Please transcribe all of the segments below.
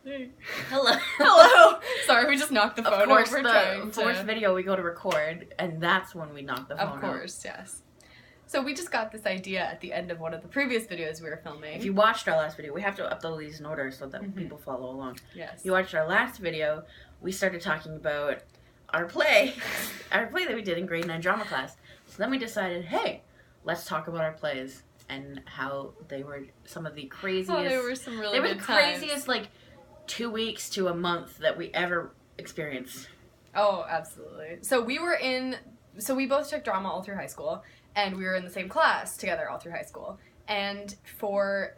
Hello. Hello. Sorry, we just knocked the phone Of course, over. the fourth video we go to record, and that's when we knock the phone Of course, yes. So we just got this idea at the end of one of the previous videos we were filming. If you watched our last video, we have to upload these in order so that people follow along. Yes. If you watched our last video, we started talking about our play that we did in grade 9 drama class. So then we decided, hey, let's talk about our plays and how they were some of the craziest. Oh, there were some really they were good the times. craziest, like, 2 weeks to a month that we ever experienced. Oh, absolutely. So we both took drama all through high school, and we were in the same class together all through high school. And for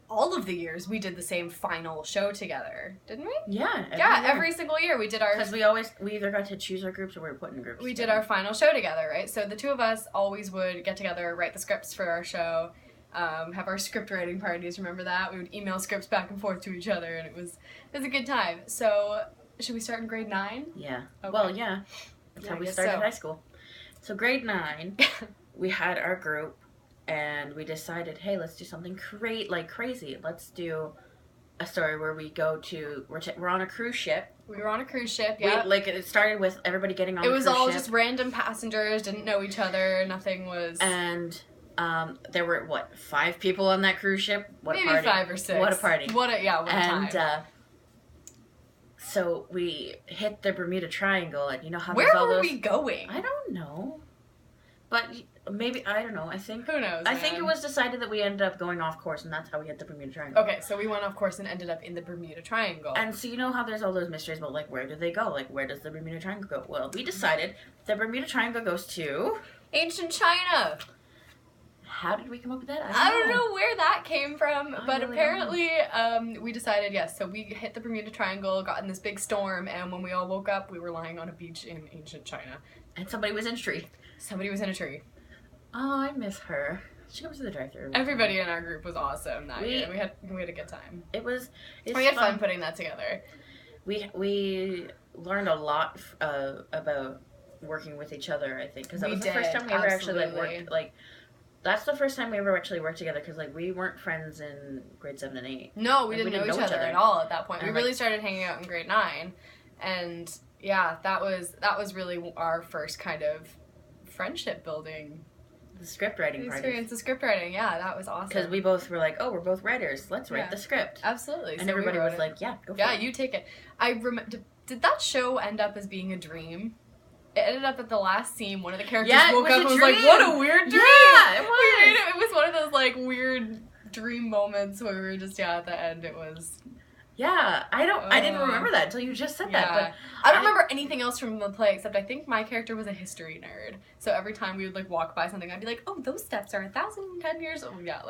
all of the years, we did the same final show together, didn't we? Yeah. Every single year we did our... Because we either got to choose our groups or we were put in groups. We did our final show together, right? So the two of us always would get together, write the scripts for our show, have our script writing parties, remember that? We would email scripts back and forth to each other, and it was a good time. So, should we start in grade 9? Yeah. Okay. Well, yeah. That's how we started high school. So grade 9, we had our group, and we decided, hey, let's do something crazy. Let's do a story where we go to, we're on a cruise ship. We were on a cruise ship, yeah. It started with everybody getting on a cruise ship. It was all just random passengers, didn't know each other, nothing was... And there were, 5 people on that cruise ship? Maybe 5 or 6. What a party. What a time. And, so we hit the Bermuda Triangle, and you know how where were we going? I don't know. But maybe, I don't know, I think... Who knows, I think it was decided that we ended up going off course, and that's how we hit the Bermuda Triangle. Okay, so we went off course and ended up in the Bermuda Triangle. And so you know how there's all those mysteries about, where do they go? Where does the Bermuda Triangle go? Well, we decided the Bermuda Triangle goes to... Ancient China! How did we come up with that? I don't know where that came from, but really apparently we decided, yes, so we hit the Bermuda Triangle, got in this big storm, and when we all woke up, we were lying on a beach in ancient China. And somebody was in a tree. Somebody was in a tree. Oh, I miss her. She comes to the drive-thru. Everybody in our group was awesome that year. We had a good time. We had fun putting that together. We learned a lot about working with each other, I think, because that was the first time we ever actually worked, that's the first time we ever actually worked together, because we weren't friends in grade 7 and 8. No, we didn't know each other at all at that point. And we really started hanging out in grade 9, and yeah, that was really our first kind of friendship building. The script writing experience, the script writing, yeah, that was awesome. Because we both were like, oh, we're both writers, let's write the script. Absolutely. And so everybody was like, yeah, go for it. Yeah, you take it. I remember. Did that show end up as being a dream? It ended up at the last scene, one of the characters woke up and was like, what a weird dream! Yeah, it was! It was one of those, weird dream moments where we were just, at the end, it was... Yeah, I didn't remember that until you just said that, but... I don't remember anything else from the play, except I think my character was a history nerd. So every time we would, walk by something, I'd be like, oh, those steps are 1,010 years old. Yeah,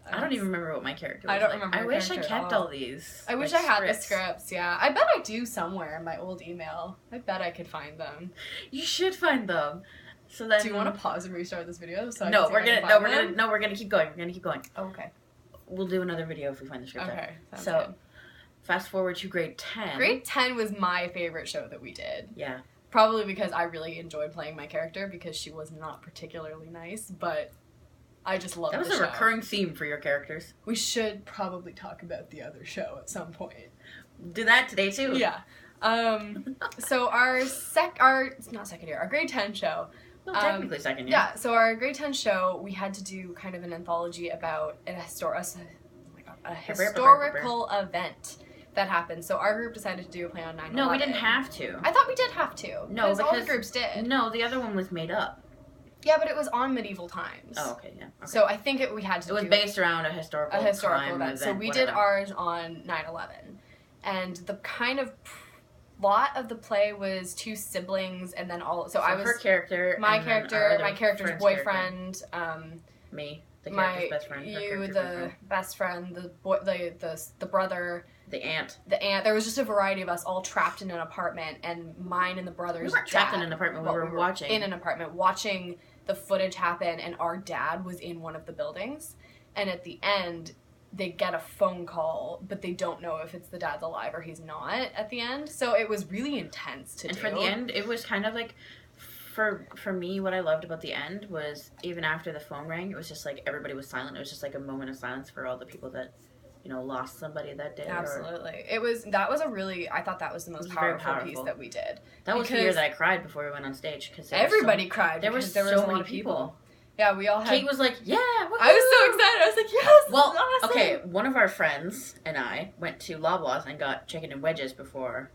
I don't even remember what my character was. I don't remember. I wish I kept all these. I wish I had the scripts, yeah. I bet I do somewhere in my old email. I bet I could find them. You should find them. So then... Do you want to pause and restart this video? So we're gonna keep going. We're gonna keep going. Oh, okay. We'll do another video if we find the script. Okay, sounds so, good. Fast forward to grade 10. Grade 10 was my favorite show that we did. Yeah. Probably because I really enjoyed playing my character, because she was not particularly nice, but... I just love the show. That was a recurring theme for your characters. We should probably talk about the other show at some point. Do that today too. Yeah. So our grade 10 show. Well, technically second year. Yeah, so our grade 10 show, we had to do kind of an anthology about a historical event that happened. So our group decided to do a play on 9/11. No, we didn't have to. I thought we did have to. No, because all the groups did. No, the other one was made up. Yeah, but it was on medieval times. Oh, okay, yeah. Okay. So I think we had to do... It was based around a historical event. So we did ours on 9/11. And the kind of plot of the play was 2 siblings, and then so I was... her character, my character's boyfriend, me, the character's best friend. You, the best friend, the brother... The aunt. There was just a variety of us all trapped in an apartment, and mine and the brother's We weren't trapped in an apartment, we were watching. In an apartment, watching the footage happen, and our dad was in one of the buildings. And at the end, they get a phone call, but they don't know if it's the dad's alive or he's not at the end. So it was really intense to do. And for the end, it was kind of like... For me, what I loved about the end was, even after the phone rang, it was just everybody was silent. It was just a moment of silence for all the people that... lost somebody that day. Absolutely. I thought that was the most powerful piece that we did. That was the year that I cried before we went on stage. Cause everybody cried. There were so many people. Yeah, we all had... Kate was like, yeah, woo-hoo! I was so excited. I was like, yes, well, awesome. Okay, one of our friends and I went to Loblaws and got chicken and wedges before.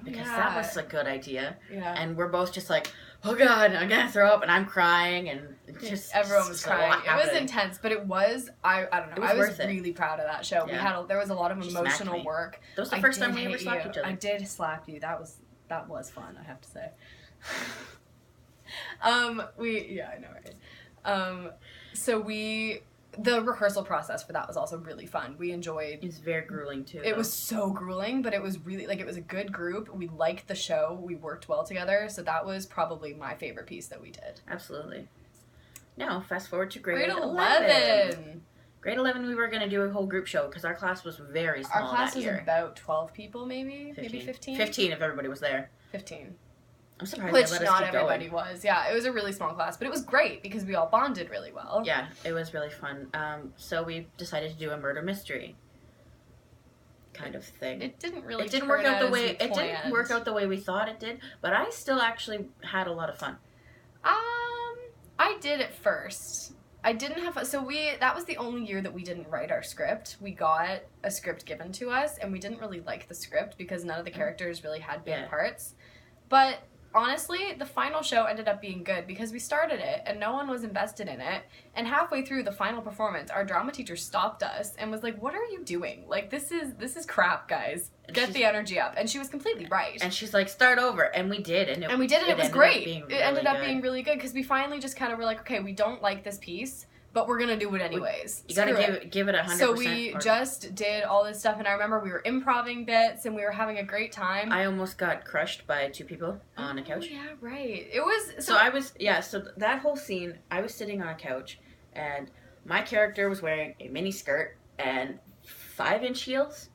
Because that was a good idea. Yeah. And we're both just like, oh God, I'm going to throw up, and I'm crying, and just... Everyone was crying. It was intense, but it was, I don't know, I was really proud of that show. Yeah. There was a lot of emotional work. That was the first time we ever slapped each other. I did slap you. That was fun, I have to say. I know, right? The rehearsal process for that was also really fun. We enjoyed... It was very grueling, too. It was so grueling, but it was really, it was a good group. We liked the show. We worked well together, so that was probably my favorite piece that we did. Absolutely. Now, fast forward to grade 11. Grade 11, we were going to do a whole group show, because our class was very small. Our class was about 12 people, maybe? 15. Maybe 15? 15 if everybody was there. 15. I'm surprised Which they let us not keep everybody going. was. Yeah, it was a really small class, but it was great because we all bonded really well. Yeah, it was really fun. So we decided to do a murder mystery kind of thing. It didn't really. It didn't work out the way it didn't work out the way we thought it did, but I still actually had a lot of fun. I did at first. I didn't have so that was the only year that we didn't write our script. We got a script given to us, and we didn't really like the script because none of the characters really had big parts. But honestly, the final show ended up being good because we started it and no one was invested in it. And halfway through the final performance, our drama teacher stopped us and was like, "What are you doing? Like, this is crap, guys. Get the energy up." And she was completely right. And she's like, "Start over," and we did, and it was great. It ended up being really good because we finally just kind of were like, "Okay, we don't like this piece, but we're gonna do it anyways." You gotta give it 100%. So we just did all this stuff, and I remember we were improvising bits, and we were having a great time. I almost got crushed by 2 people on a couch. Yeah, right. It was... So that whole scene, I was sitting on a couch, and my character was wearing a mini skirt and 5-inch heels,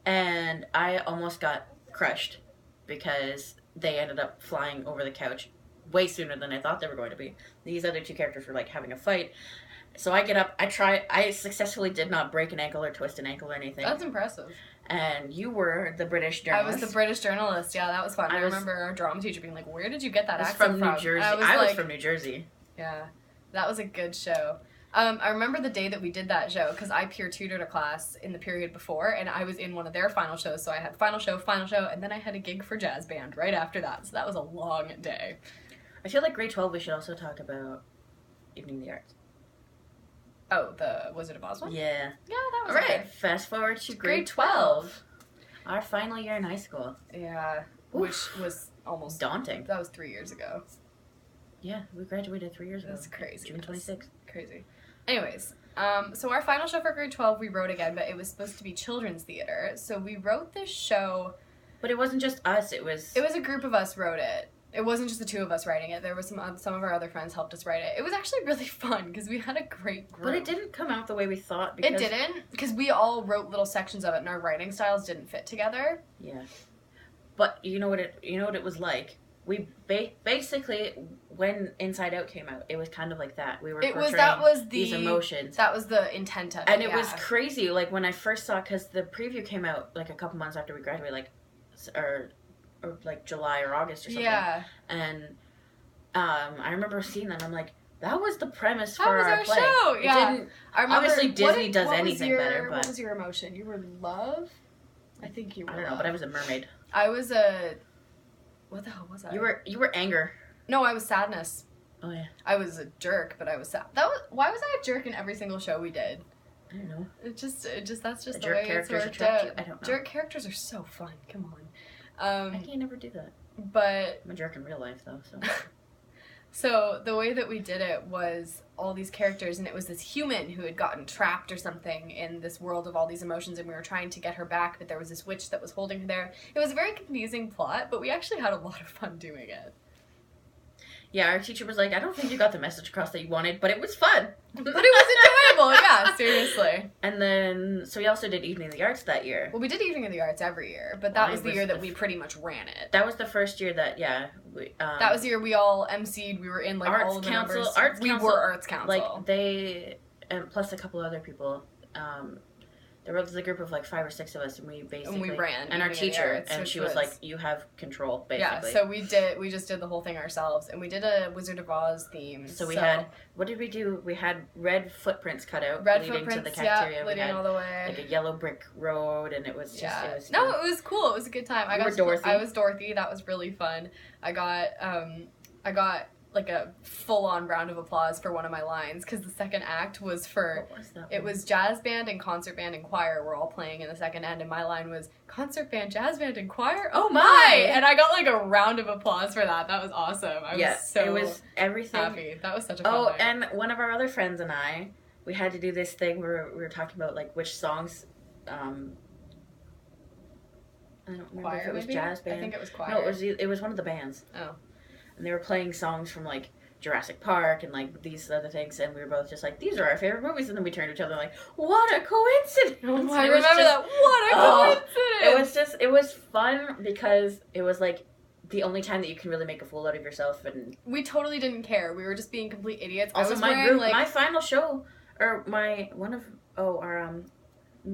and I almost got crushed because they ended up flying over the couch way sooner than I thought they were going to be. These other 2 characters were, having a fight. So I get up, I successfully did not break an ankle or twist an ankle or anything. That's impressive. And you were the British journalist. I was the British journalist, yeah, that was fun. I remember our drama teacher being like, "Where did you get that accent from? New Jersey. I was from New Jersey. Yeah, that was a good show. I remember the day that we did that show, because I peer tutored a class in the period before, and I was in one of their final shows, so I had final show, and then I had a gig for jazz band right after that, so that was a long day. I feel like grade 12 we should also talk about Evening of the Arts. Oh, the Wizard of Oz one? Yeah. Yeah, that was Alright, fast forward to grade 12. Our final year in high school. Yeah, which was almost... daunting. That was 3 years ago. Yeah, we graduated 3 years ago. That's crazy. June 26th. Crazy. Anyways, so our final show for grade 12 we wrote again, but it was supposed to be children's theater. So we wrote this show... But it wasn't just us, it was... It was a group of us wrote it. It wasn't just the 2 of us writing it. There was some of our other friends helped us write it. It was actually really fun because we had a great group. But it didn't come out the way we thought. Because... It didn't, because we all wrote little sections of it, and our writing styles didn't fit together. Yeah. But you know what it was like? We basically, when Inside Out came out, it was kind of like that. We were portraying these emotions. That was the intent of it. And it was crazy. Like when I first saw, because the preview came out like a couple months after we graduated, or like July or August or something. Yeah. And I remember seeing that, and I'm like, that was the premise for our play. Show. Yeah. It didn't, obviously Disney does anything better. But what was your emotion? You were love? I think you were. I don't know, but I was a mermaid. I was a... What the hell was I? You were anger. No, I was sadness. Oh yeah. I was a jerk, but I was sad. Why was I a jerk in every single show we did? I don't know. That's just the jerk way it's worked out. I don't know. Jerk characters are so fun. Come on. I can't never do that. But I'm a jerk in real life though, so. So the way that we did it was all these characters, and it was this human who had gotten trapped or something in this world of all these emotions, and we were trying to get her back, but there was this witch that was holding her there. It was a very confusing plot, but we actually had a lot of fun doing it. Yeah, our teacher was like, I don't think you got the message across that you wanted, but it was fun. But it was enjoyable, yeah, seriously. And then, so we also did Evening of the Arts that year. Well, we did Evening of the Arts every year, but that was the year that we pretty much ran it. That was the first year that, that was the year we all MC'd, we were in, like, all of the numbers. We were Arts Council. Like, they, and plus a couple other people, there there was a group of like 5 or 6 of us, and we basically ran. And our teacher, and she was like, "You have control." Basically. Yeah. So we just did the whole thing ourselves, and we did a Wizard of Oz theme. So we had, what did we do? We had red footprints cut out, leading to the cafeteria. Yeah, leading all the way. Like a yellow brick road, and it was just it was no, it was cool. It was a good time. I was Dorothy. That was really fun. I got like a full-on round of applause for one of my lines, because the second act was for, what was that it was jazz band and concert band and choir were all playing in the second end, and my line was concert band, jazz band, and choir. Oh my! And I got like a round of applause for that. That was awesome. I was so it was everything. Happy. That was such a fun night. And one of our other friends and I, we had to do this thing where we were talking about like which songs. I don't remember choir, if it was maybe? jazz band. I think it was choir. No, it was one of the bands. Oh. And they were playing songs from like Jurassic Park and like these other things, and we were both just like, these are our favorite movies, and then we turned to each other like, what a coincidence! Oh, I remember that. What a coincidence! It was fun because it was like the only time that you can really make a fool out of yourself, and we totally didn't care. We were just being complete idiots. Also, my final show, or remember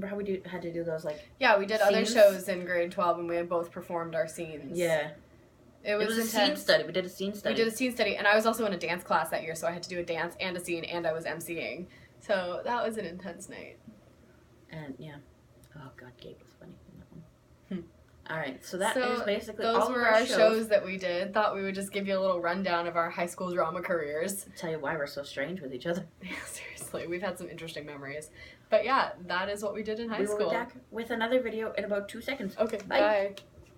how we had to do those like we did scenes? Other shows in grade 12, and we had both performed our scenes. Yeah. It was a scene study. We did a scene study. And I was also in a dance class that year, so I had to do a dance and a scene, and I was emceeing. So that was an intense night. And yeah. Oh god, Gabe was funny in that one. Alright, so that is basically those all were of our shows that we did. Thought we would just give you a little rundown of our high school drama careers. Tell you why we're so strange with each other. Yeah, seriously. We've had some interesting memories. But yeah, that is what we did in high school. We will be back with another video in about 2 seconds. Okay, bye. Bye.